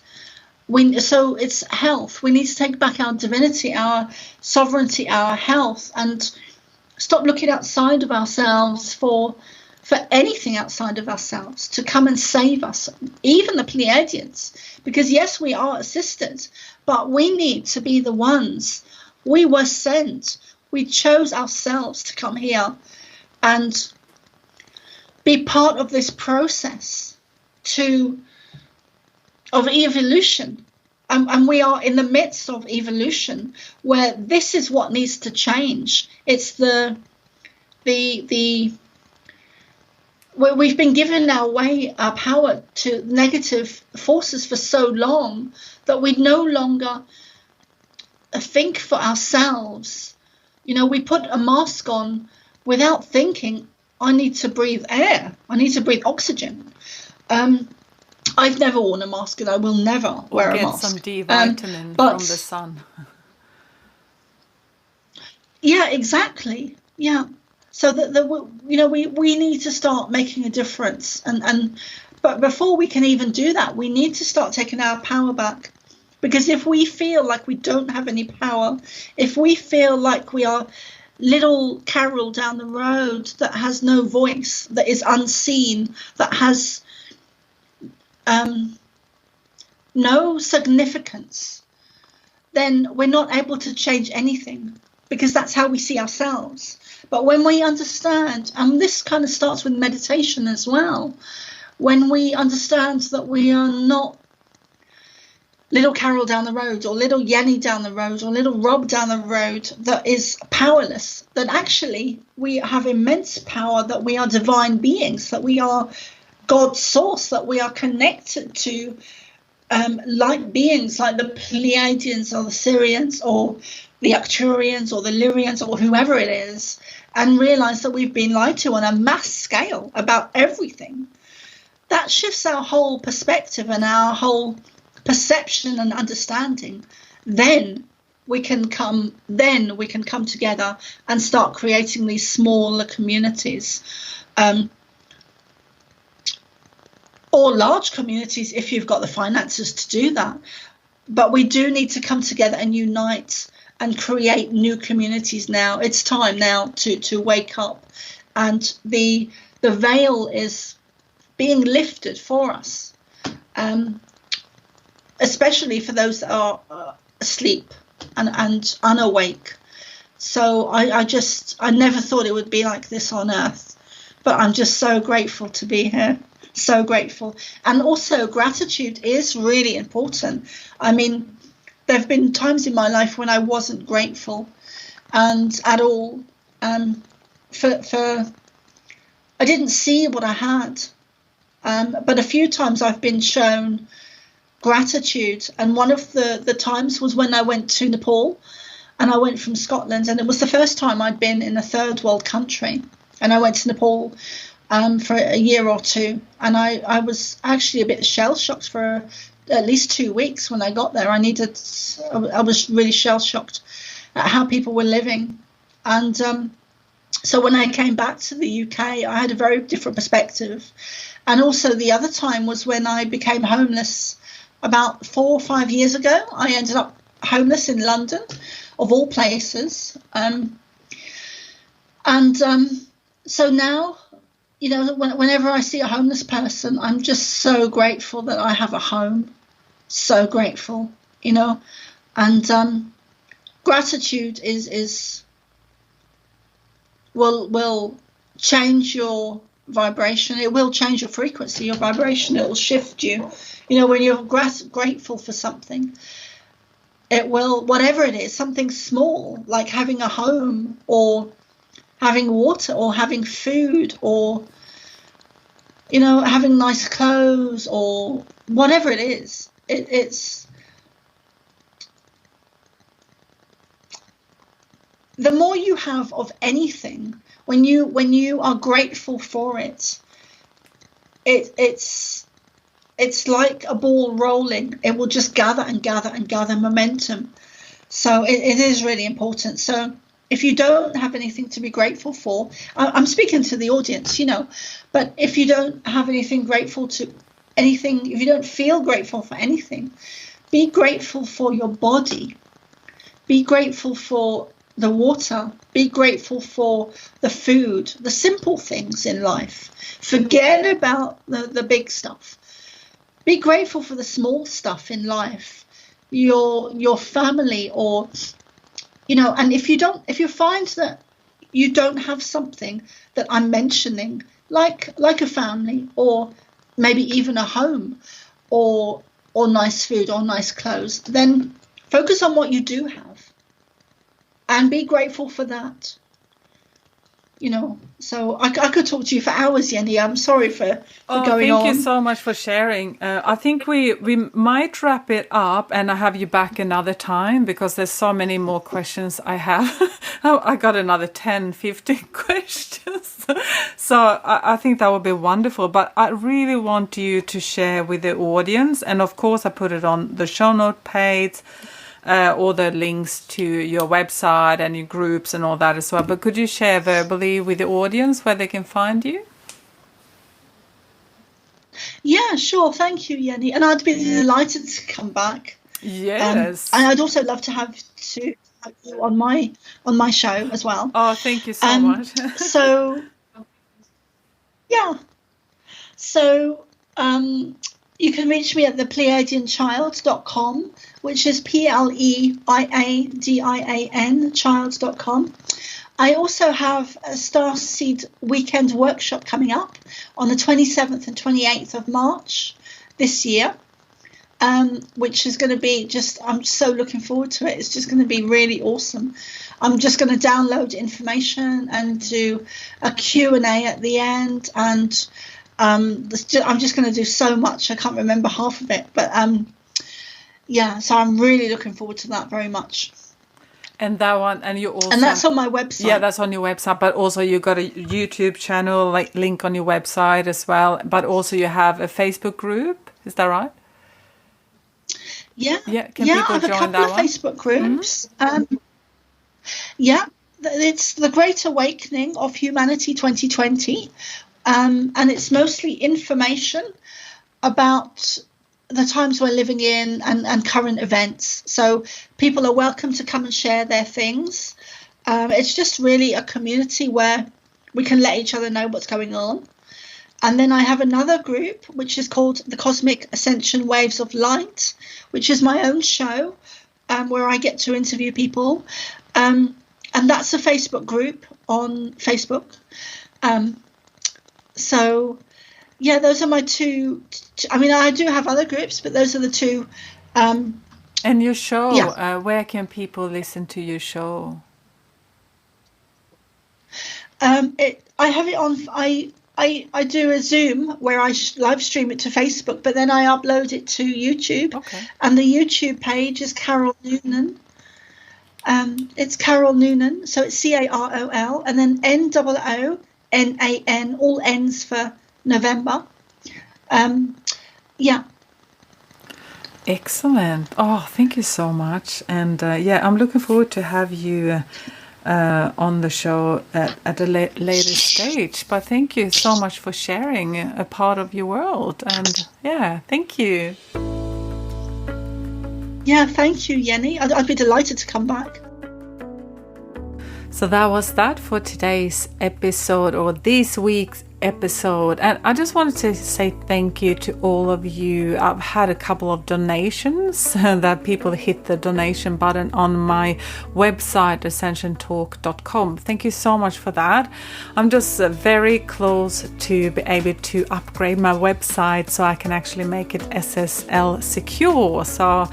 Speaker 1: So it's health. We need to take back our divinity, our sovereignty, our health, and stop looking outside of ourselves for anything outside of ourselves to come and save us, even the Pleiadians. Because yes, we are assisted, but we need to be the ones. We were sent. We chose ourselves to come here and be part of this process of evolution, and we are in the midst of evolution, where this is what needs to change. It's where we've been given our power to negative forces for so long that we no longer think for ourselves. You know, we put a mask on without thinking, I need to breathe air, I need to breathe oxygen. I've never worn a mask, and I will never wear a mask.
Speaker 2: Get some D vitamin from the sun.
Speaker 1: Yeah, exactly. Yeah. So we need to start making a difference, but before we can even do that, we need to start taking our power back. Because if we feel like we don't have any power, if we feel like we are little Carol down the road that has no voice, that is unseen, that has no significance, then we're not able to change anything, because that's how we see ourselves. But when we understand, and this kind of starts with meditation as well, when we understand that we are not little Carol down the road, or little Yenny down the road, or little Rob down the road that is powerless, that actually we have immense power, that we are divine beings, that we are God's source, that we are connected to light beings like the Pleiadians or the Syrians or the Arcturians or the Lyrians or whoever it is, and realize that we've been lied to on a mass scale about everything. That shifts our whole perspective and our whole perception and understanding. Then we can come together and start creating these smaller communities, or large communities if you've got the finances to do that. But we do need to come together and unite and create new communities now. It's time now to wake up, and the veil is being lifted for us, especially for those that are asleep and unawake. So I never thought it would be like this on Earth, but I'm just so grateful to be here. So grateful. And also gratitude is really important. I mean, there have been times in my life when I wasn't grateful and at all. I didn't see what I had. But a few times I've been shown gratitude. And one of the times was when I went to Nepal, and I went from Scotland, and it was the first time I'd been in a third world country. And I went to Nepal for a year or two, and I was actually a bit shell-shocked for at least 2 weeks when I got there. I was really shell-shocked at how people were living. And so when I came back to the UK, I had a very different perspective. And also the other time was when I became homeless about 4 or 5 years ago. I ended up homeless in London, of all places. So now, you know, whenever I see a homeless person, I'm just so grateful that I have a home. So grateful, you know. And gratitude will change your vibration. It will change your frequency, your vibration. It will shift you. You know, when you're grateful for something, it will, whatever it is, something small, like having a home or having water or having food or, you know, having nice clothes or whatever it is. It's the more you have of anything, when you are grateful for it, it's like a ball rolling. It will just gather and gather and gather momentum. So it is really important. So if you don't have anything to be grateful for, I'm speaking to the audience, you know, but if you don't have anything grateful to anything, if you don't feel grateful for anything, be grateful for your body. Be grateful for the water. Be grateful for the food, the simple things in life. Forget about the big stuff. Be grateful for the small stuff in life, your family, or, you know, and if you find that you don't have something that I'm mentioning, like a family, or maybe even a home, or nice food or nice clothes, then focus on what you do have and be grateful for that. You know, so I could talk to you for hours, Yenny. I'm sorry for going on.
Speaker 2: Thank you so much for sharing. I think we might wrap it up, and I have you back another time because there's so many more questions I have. I got another 10, 15 questions. So I think that would be wonderful. But I really want you to share with the audience. And of course, I put it on the show note page. All the links to your website and your groups and all that as well. But could you share verbally with the audience where they can find you?
Speaker 1: Yeah, sure. Thank you, Yenny. And I'd be delighted to come back.
Speaker 2: Yes.
Speaker 1: And I'd also love to have you on my show as well.
Speaker 2: Oh, thank you so much.
Speaker 1: So, yeah. So, you can reach me at the Pleiadianchild.com, which is Pleiadian child.com. I also have a StarSeed weekend workshop coming up on the 27th and 28th of March this year, which is going to be I'm so looking forward to it. It's just going to be really awesome. I'm just going to download information and do a Q&A at the end. And I'm just going to do so much. I can't remember half of it. But so I'm really looking forward to that very much.
Speaker 2: And that one, and you also...
Speaker 1: And that's on my website.
Speaker 2: Yeah, that's on your website, but also you got a YouTube channel, like link on your website as well, but also you have a Facebook group, is that right?
Speaker 1: Yeah.
Speaker 2: Can people
Speaker 1: I have
Speaker 2: join
Speaker 1: a couple of Facebook groups.
Speaker 2: Mm-hmm.
Speaker 1: It's the Great Awakening of Humanity 2020, and it's mostly information about the times we're living in and current events. So people are welcome to come and share their things. It's just really a community where we can let each other know what's going on. And then I have another group which is called the Cosmic Ascension Waves of Light, which is my own show where I get to interview people. And that's a Facebook group on Facebook. Those are my two. I mean, I do have other groups, but those are the two.
Speaker 2: And your show, where can people listen to your show?
Speaker 1: I have it on. I do a Zoom where I live stream it to Facebook, but then I upload it to YouTube.
Speaker 2: Okay.
Speaker 1: And the YouTube page is Carol Noonan. It's Carol Noonan, so it's Carol, and then Noonan, all N's for November.
Speaker 2: Excellent. Oh, thank you so much. And I'm looking forward to have you on the show at a later stage. But thank you so much for sharing a part of your world. And thank you.
Speaker 1: Yeah, thank you, Yenny. I'd be delighted to come back.
Speaker 2: So that was that for today's episode, or this week's episode. And I just wanted to say thank you to all of you. I've had a couple of donations that people hit the donation button on my website, ascensiontalk.com. Thank you so much for that. I'm just very close to be able to upgrade my website so I can actually make it SSL secure. So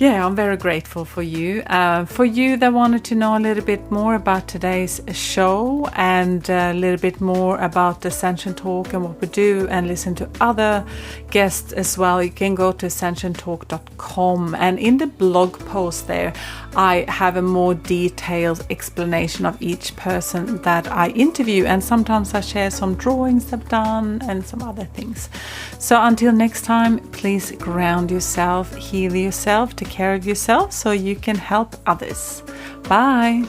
Speaker 2: I'm very grateful for you. For you that wanted to know a little bit more about today's show and a little bit more about Ascension Talk and what we do, and listen to other guests as well, you can go to ascensiontalk.com. And in the blog post there, I have a more detailed explanation of each person that I interview. And sometimes I share some drawings I've done and some other things. So until next time, please ground yourself, heal yourself, take care of yourself so you can help others. Bye.